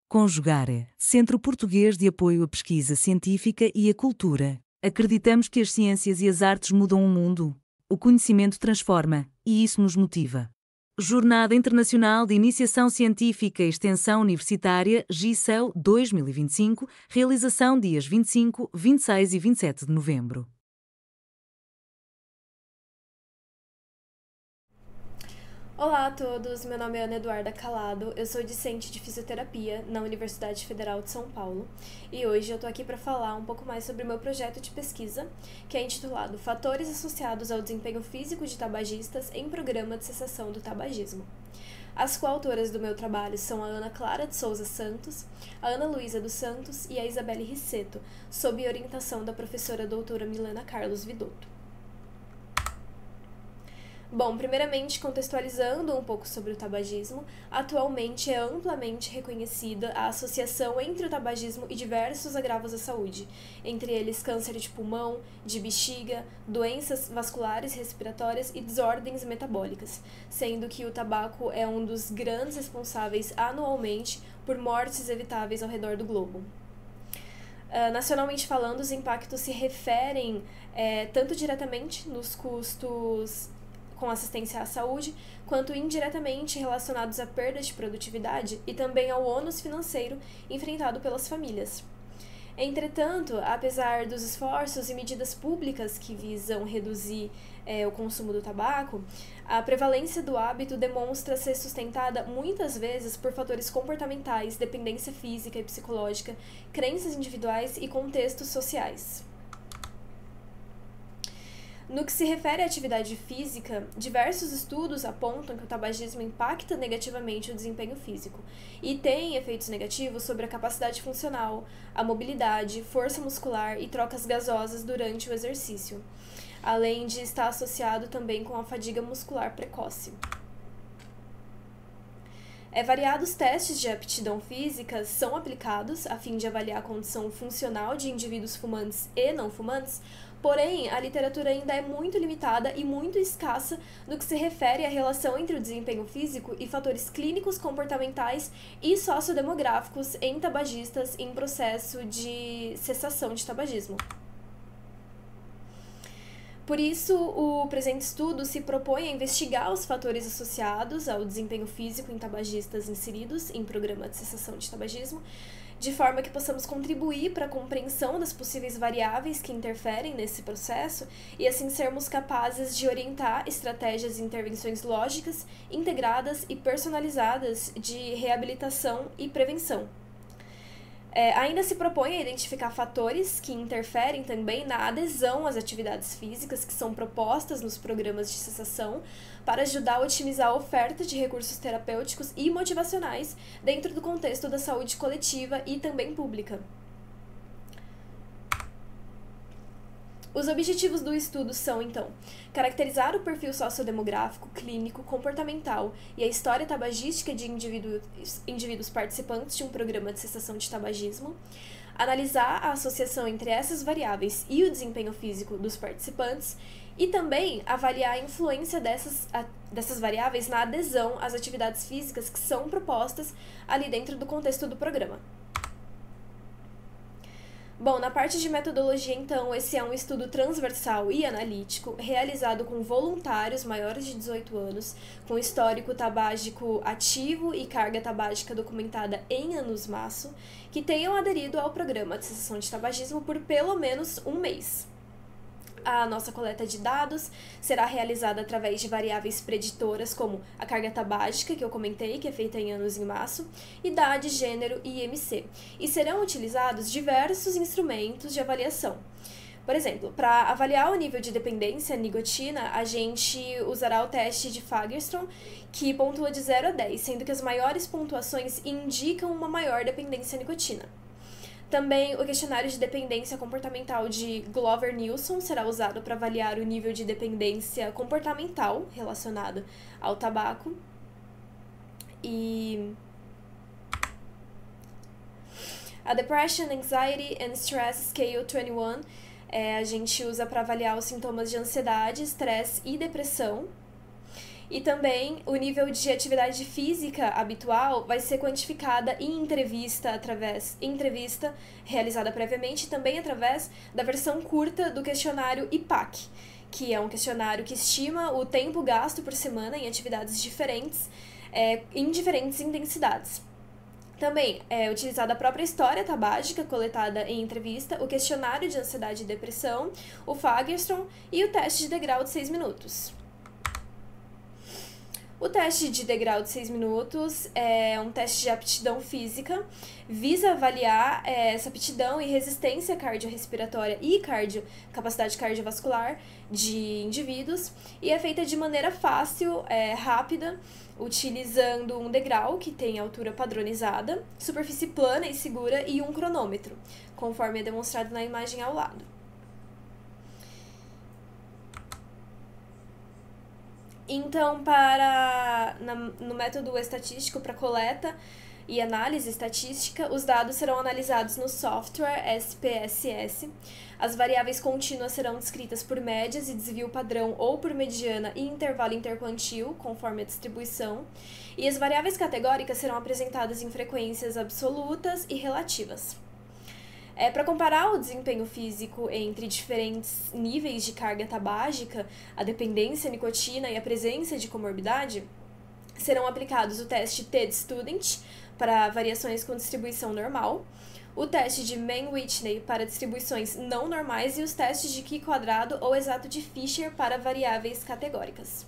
Conjugare, Centro Português de Apoio à Pesquisa Científica e à Cultura. Acreditamos que as ciências e as artes mudam o mundo. O conhecimento transforma, e isso nos motiva. Jornada Internacional de Iniciação Científica e Extensão Universitária GICEL 2025, realização dias 25, 26 e 27 de novembro. Olá a todos, meu nome é Ana Eduarda Calado, eu sou discente de fisioterapia na Universidade Federal de São Paulo e hoje eu tô aqui para falar um pouco mais sobre o meu projeto de pesquisa, que é intitulado Fatores associados ao desempenho físico de tabagistas em programa de cessação do tabagismo. As coautoras do meu trabalho são a Ana Clara de Souza Santos, a Ana Luísa dos Santos e a Isabelle Risseto, sob orientação da professora doutora Milena Carlos Vidotto. Bom, primeiramente contextualizando um pouco sobre o tabagismo, atualmente é amplamente reconhecida a associação entre o tabagismo e diversos agravos à saúde, entre eles câncer de pulmão, de bexiga, doenças vasculares respiratórias e desordens metabólicas, sendo que o tabaco é um dos grandes responsáveis anualmente por mortes evitáveis ao redor do globo. Nacionalmente falando, os impactos se referem tanto diretamente nos custos com assistência à saúde, quanto indiretamente relacionados à perda de produtividade e também ao ônus financeiro enfrentado pelas famílias. Entretanto, apesar dos esforços e medidas públicas que visam reduzir o consumo do tabaco, a prevalência do hábito demonstra ser sustentada muitas vezes por fatores comportamentais, dependência física e psicológica, crenças individuais e contextos sociais. No que se refere à atividade física, diversos estudos apontam que o tabagismo impacta negativamente o desempenho físico e tem efeitos negativos sobre a capacidade funcional, a mobilidade, força muscular e trocas gasosas durante o exercício, além de estar associado também com a fadiga muscular precoce. Variados testes de aptidão física são aplicados a fim de avaliar a condição funcional de indivíduos fumantes e não fumantes, porém, a literatura ainda é muito limitada e muito escassa no que se refere à relação entre o desempenho físico e fatores clínicos, comportamentais e sociodemográficos em tabagistas em processo de cessação de tabagismo. Por isso, o presente estudo se propõe a investigar os fatores associados ao desempenho físico em tabagistas inseridos em programa de cessação de tabagismo, de forma que possamos contribuir para a compreensão das possíveis variáveis que interferem nesse processo e assim sermos capazes de orientar estratégias e intervenções lógicas, integradas e personalizadas de reabilitação e prevenção. Ainda se propõe a identificar fatores que interferem também na adesão às atividades físicas que são propostas nos programas de cessação para ajudar a otimizar a oferta de recursos terapêuticos e motivacionais dentro do contexto da saúde coletiva e também pública. Os objetivos do estudo são, então, caracterizar o perfil sociodemográfico, clínico, comportamental e a história tabagística de indivíduos participantes de um programa de cessação de tabagismo, analisar a associação entre essas variáveis e o desempenho físico dos participantes e também avaliar a influência dessas variáveis na adesão às atividades físicas que são propostas ali dentro do contexto do programa. Bom, na parte de metodologia, então, esse é um estudo transversal e analítico, realizado com voluntários maiores de 18 anos, com histórico tabágico ativo e carga tabágica documentada em anos-maço, que tenham aderido ao programa de cessação de tabagismo por pelo menos um mês. A nossa coleta de dados será realizada através de variáveis preditoras como a carga tabágica, que eu comentei, que é feita em anos em maço, idade, gênero e IMC, e serão utilizados diversos instrumentos de avaliação. Por exemplo, para avaliar o nível de dependência à nicotina, a gente usará o teste de Fagerström, que pontua de 0 a 10, sendo que as maiores pontuações indicam uma maior dependência à nicotina. Também o questionário de dependência comportamental de Glover-Nilsson será usado para avaliar o nível de dependência comportamental relacionado ao tabaco. E a Depression, Anxiety and Stress Scale 21 a gente usa para avaliar os sintomas de ansiedade, estresse e depressão. E também o nível de atividade física habitual vai ser quantificada em entrevista realizada previamente, e também através da versão curta do questionário IPAC, que é um questionário que estima o tempo gasto por semana em atividades diferentes, em diferentes intensidades. Também é utilizada a própria história tabágica coletada em entrevista, o questionário de ansiedade e depressão, o Fagerstrom e o teste de degrau de 6 minutos. O teste de degrau de 6 minutos é um teste de aptidão física, visa avaliar essa aptidão e resistência cardiorrespiratória e capacidade cardiovascular de indivíduos, e é feita de maneira fácil, rápida, utilizando um degrau que tem altura padronizada, superfície plana e segura e um cronômetro, conforme é demonstrado na imagem ao lado. Então, no método estatístico para coleta e análise estatística, os dados serão analisados no software SPSS. As variáveis contínuas serão descritas por médias e desvio padrão ou por mediana e intervalo interquantil, conforme a distribuição. E as variáveis categóricas serão apresentadas em frequências absolutas e relativas. Para comparar o desempenho físico entre diferentes níveis de carga tabágica, a dependência à nicotina e a presença de comorbidade, serão aplicados o teste TED-Student para variações com distribuição normal, o teste de Mann-Whitney para distribuições não normais e os testes de Chi-quadrado ou exato de Fisher para variáveis categóricas.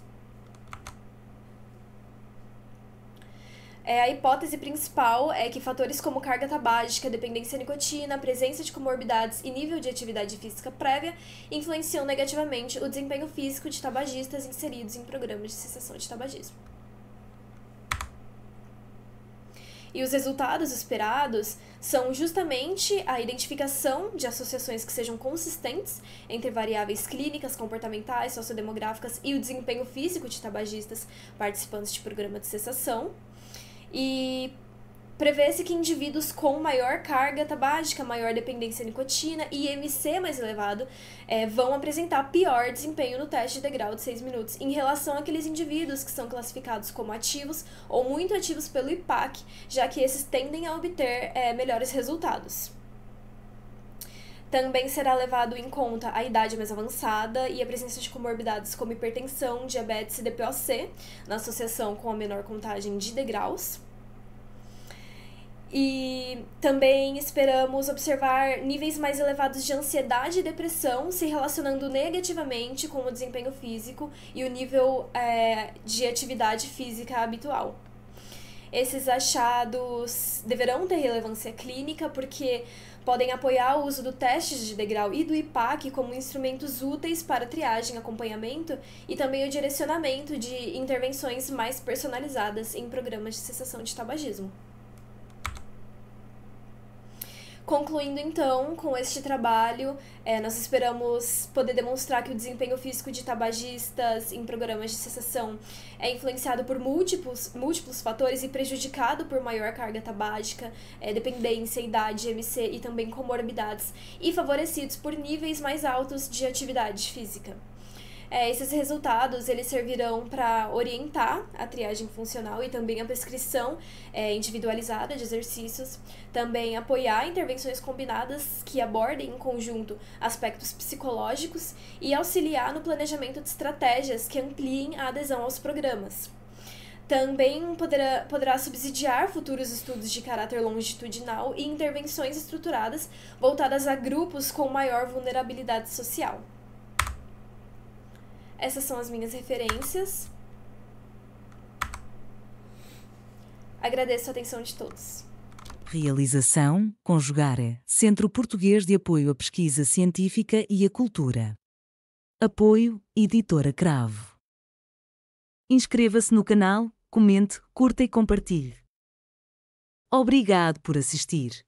A hipótese principal é que fatores como carga tabágica, dependência à nicotina, presença de comorbidades e nível de atividade física prévia influenciam negativamente o desempenho físico de tabagistas inseridos em programas de cessação de tabagismo. E os resultados esperados são justamente a identificação de associações que sejam consistentes entre variáveis clínicas, comportamentais, sociodemográficas e o desempenho físico de tabagistas participantes de programa de cessação. E prevê-se que indivíduos com maior carga tabágica, maior dependência à nicotina e IMC mais elevado vão apresentar pior desempenho no teste de degrau de 6 minutos em relação àqueles indivíduos que são classificados como ativos ou muito ativos pelo IPAC, já que esses tendem a obter melhores resultados. Também será levado em conta a idade mais avançada e a presença de comorbidades como hipertensão, diabetes e DPOC, na associação com a menor contagem de degraus. E também esperamos observar níveis mais elevados de ansiedade e depressão se relacionando negativamente com o desempenho físico e o nível de atividade física habitual. Esses achados deverão ter relevância clínica porque podem apoiar o uso do teste de degrau e do IPAC como instrumentos úteis para triagem, acompanhamento e também o direcionamento de intervenções mais personalizadas em programas de cessação de tabagismo. Concluindo, então, com este trabalho, nós esperamos poder demonstrar que o desempenho físico de tabagistas em programas de cessação é influenciado por múltiplos fatores e prejudicado por maior carga tabágica, dependência, idade, MC e também comorbidades, e favorecidos por níveis mais altos de atividade física. Esses resultados eles servirão para orientar a triagem funcional e também a prescrição individualizada de exercícios, também apoiar intervenções combinadas que abordem em conjunto aspectos psicológicos e auxiliar no planejamento de estratégias que ampliem a adesão aos programas. Também poderá subsidiar futuros estudos de caráter longitudinal e intervenções estruturadas voltadas a grupos com maior vulnerabilidade social. Essas são as minhas referências. Agradeço a atenção de todos. Realização, Conjugare, Centro Português de Apoio à Pesquisa Científica e à Cultura. Apoio, Editora Cravo. Inscreva-se no canal, comente, curta e compartilhe. Obrigado por assistir.